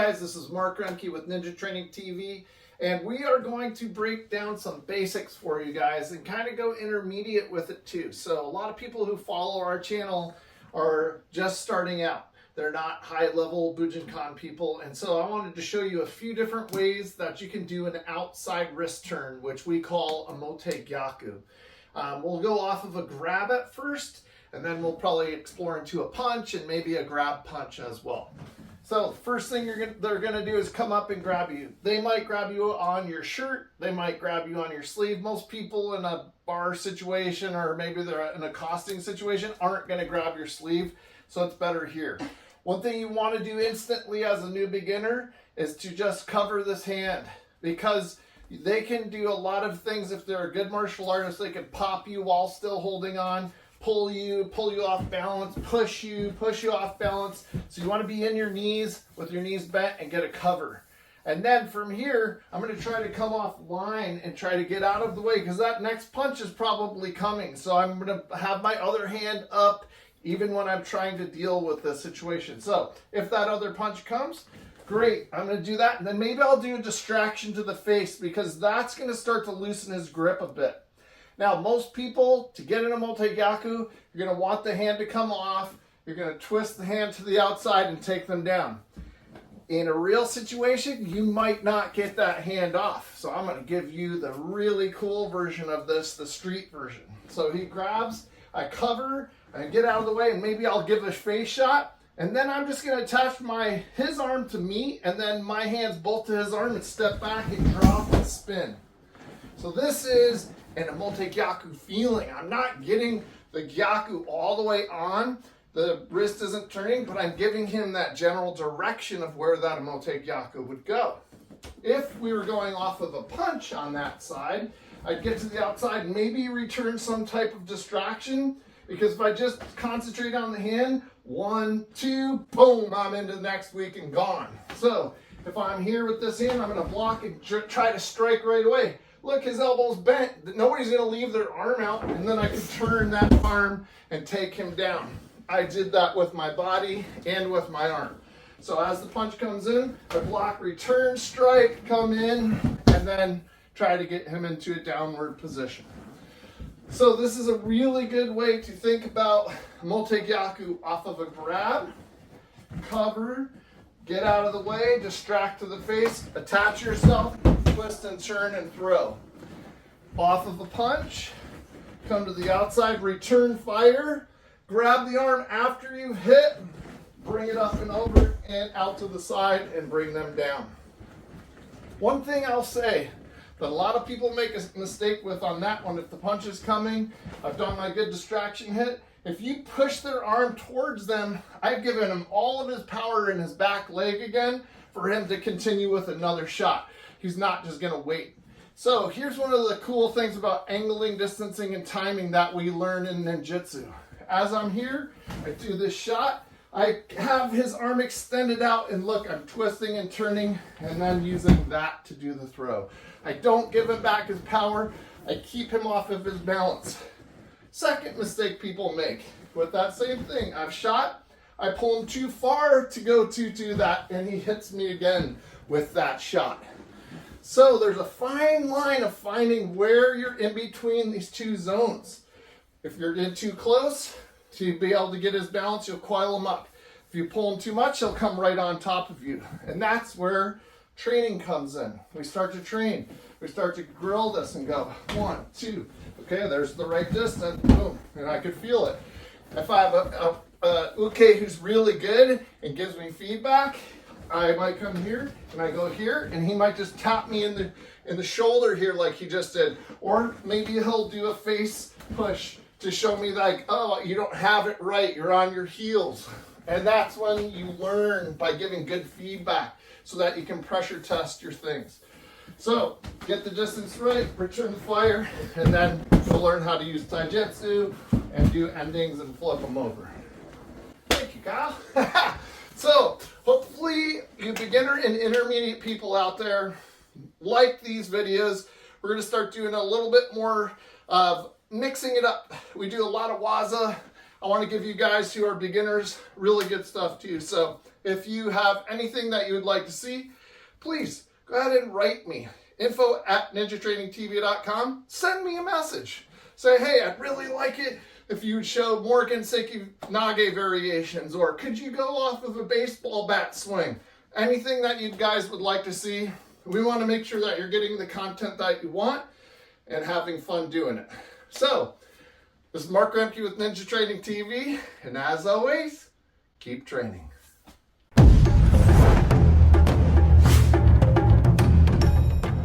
guys, this is Mark Roemke with Ninja Training TV, and we are going to break down some basics for you guys and kind of go intermediate with it too. So a lot of people who follow our channel are just starting out. They're not high-level Bujinkan people, and so I wanted to show you a few different ways that you can do an outside wrist turn, which we call Omote Gyaku. We'll go off of a grab at first, and then we'll probably explore into a punch and maybe a grab punch as well. So the first thing they're gonna do is come up and grab you. They might grab you on your shirt, they might grab you on your sleeve. Most people in a bar situation or maybe they're in an accosting situation aren't gonna grab your sleeve, so it's better here. One thing you want to do instantly as a new beginner is to just cover this hand, because they can do a lot of things. If they're a good martial artist, they can pop you while still holding on, pull you off balance, push you off balance. So you want to be in your knees with your knees bent and get a cover. And then from here, I'm going to try to come off line and try to get out of the way, because that next punch is probably coming. So I'm going to have my other hand up even when I'm trying to deal with the situation. So if that other punch comes, great, I'm going to do that. And then maybe I'll do a distraction to the face, because that's going to start to loosen his grip a bit. Now, most people, to get an Omote Gyaku, you're going to want the hand to come off. You're going to twist the hand to the outside and take them down. In a real situation, you might not get that hand off. So I'm going to give you the really cool version of this, the street version. So he grabs, I cover, I get out of the way, and maybe I'll give a face shot. And then I'm just going to attach his arm to me, and then my hands both to his arm, and step back and drop and spin. So this is an Omote Gyaku feeling. I'm not getting the Gyaku all the way on. The wrist isn't turning, but I'm giving him that general direction of where that Omote Gyaku would go. If we were going off of a punch on that side, I'd get to the outside, maybe return some type of distraction, because if I just concentrate on the hand, 1, 2, boom, I'm into the next week and gone. So if I'm here with this hand, I'm going to block and try to strike right away. Look, his elbow's bent. Nobody's going to leave their arm out, and then I can turn that arm and take him down. I did that with my body and with my arm. So as the punch comes in, I block, return, strike, come in, and then try to get him into a downward position. So this is a really good way to think about Omote Gyaku off of a grab, cover, get out of the way, distract to the face, attach yourself, twist and turn and throw. Off of a punch, come to the outside, return fire, grab the arm after you've hit, bring it up and over and out to the side and bring them down. One thing I'll say that a lot of people make a mistake with on that one, if the punch is coming, I've done my good distraction hit. If you push their arm towards them, I've given him all of his power in his back leg again for him to continue with another shot. He's not just gonna wait. So here's one of the cool things about angling, distancing, and timing that we learn in ninjutsu. As I'm here, I do this shot, I have his arm extended out, and look, I'm twisting and turning and then using that to do the throw. I don't give him back his power, I keep him off of his balance. Second mistake people make with that same thing, I've shot, I pull him too far to go to that, and he hits me again with that shot. So there's a fine line of finding where you're in between these two zones. If you're in too close to be able to get his balance, you'll coil him up. If you pull him too much, he'll come right on top of you. And that's where training comes in. We start to train. We start to grill this and go 1, 2. Okay, there's the right distance. Boom, and I could feel it. If I have a uke who's really good and gives me feedback, I might come here and I go here, and he might just tap me in the shoulder here like he just did. Or maybe he'll do a face push to show me like, oh, you don't have it right, you're on your heels. And that's when you learn by giving good feedback so that you can pressure test your things. So get the distance right, return fire, and then you'll learn how to use taijutsu and do endings and flip them over. Thank you, Kyle. So hopefully you beginner and intermediate people out there like these videos. We're going to start doing a little bit more of mixing it up. We do a lot of waza, I want to give you guys who are beginners really good stuff too. So if you have anything that you would like to see, please go ahead and write me. info@ninjatrainingtv.com. Send me a message. Say, hey, I'd really like it if you would show more Genseki Nage variations, or could you go off of a baseball bat swing? Anything that you guys would like to see. We want to make sure that you're getting the content that you want and having fun doing it. So, this is Mark Roemke with Ninja Training TV, and as always, keep training.